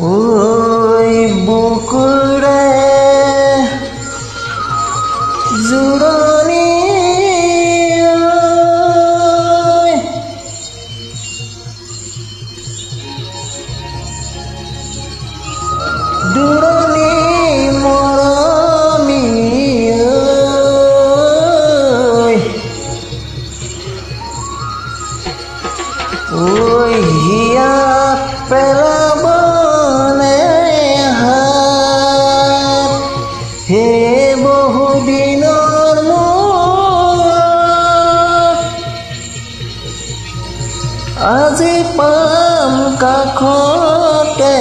ওই বুকুৰে জুড়নি দুৰনি মৰমি ওই হিয়া পেলাবনে হাত হে বহুদিনৰ মূৰত আজি পাম কাষতে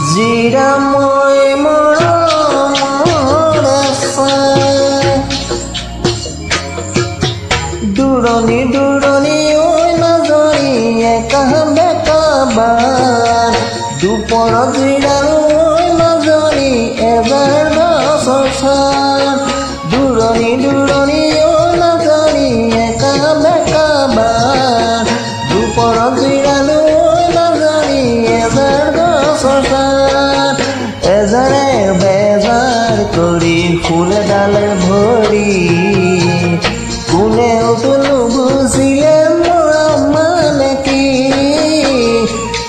জিৰা মই মৰমৰ আশা দুৰণি দুৰণি ঐ নজৰি একা বেকা বাট দুপৰত জিৰালো ঐ নজৰি এবাৰ গছৰ ছাট দুৰণি দুৰণি ঐ নজৰি একা বেকা বাট দুপৰত জিৰালো ঐ নজৰি এবাৰ গছৰ ছাট এজাৰে বেজাৰ কৰি ফুল ডালে ভৰি কোনেওতো নুবুজিলে মৰম মানে কি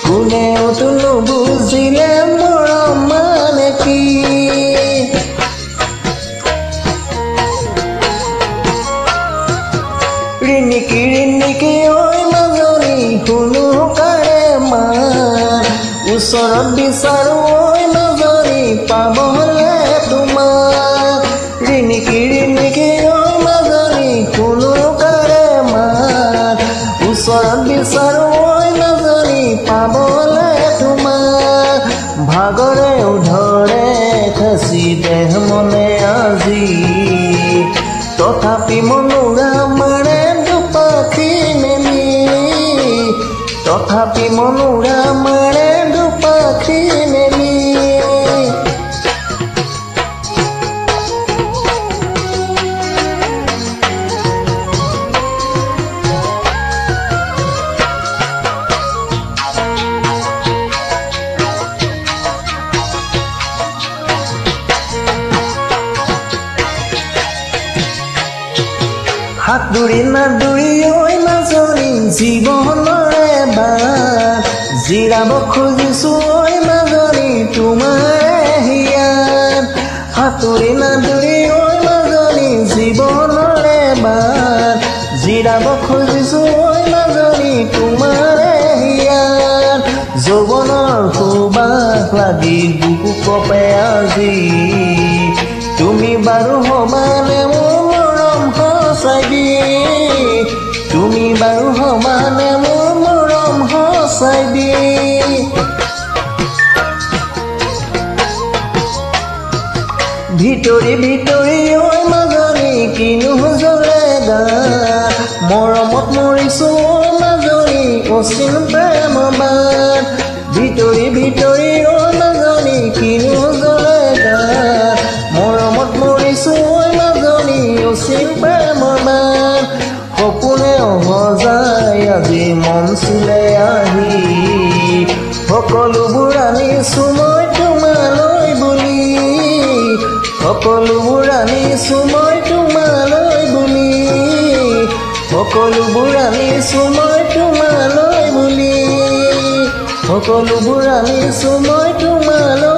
কোনেওতো নুবুজিলে মৰম মানে কি ৰিণিকি ৰিণিকি ঐ মাজনী শুনো কাৰে মাত ওচৰত বিচাৰো ঐ মাজনী পাবলে তোমাক ৰিণিকি ৰিণিকি ঐ মাজনী শুনো কাৰে মাত ওচৰত বিচাৰো ঐ মাজনী পাবলে তোমাক ভাগৰে উধৰে খাচি দেহ মনে আজি তথাপি মনোৰা মাৰে দুপাখি মেলি তথাপি মনোৰা মাৰে দুপাখি মেলি হাত দুৰি নাদুৰি ঐ মাজনী জীৱনৰে বাট জিৰাব খুজিছো ঐ মাজনী তোমাৰে হিয়াত হাতুৰি নাদুৰি ঐ মাজনী জীৱনৰে বাট জিৰাব খুজিছো ঐ মাজনী তোমাৰে হিয়াত যৌৱনৰ সুবাস লাগি বুকু কপে আজি তুমি বাৰু সমানে তুমি বাৰু সমানে মোৰ মৰম সঁচাই দি ভিতৰি ভিতৰি ঐ মাজনী কিনো জ্বলে গাত মৰমত মৰিছো ঐ মাজনী অচিন প্ৰেম বাট ভিতৰি ভিতৰি ঐ মাজনী কিনো জ্বলে গাত মৰমত মৰিছো ঐ মাজনী অচিন প্ৰেম বাট সপোনে সজাই আজি মন চুলে আহি সকলোবোৰ আনিছো মই তোমালৈ বুলি সকলোবোৰ আনিছো মই তোমালৈ বুলি সকলোবোৰ আনিছো মই তোমালৈ বুলি সকলোবোৰ আনিছো মই তোমালৈ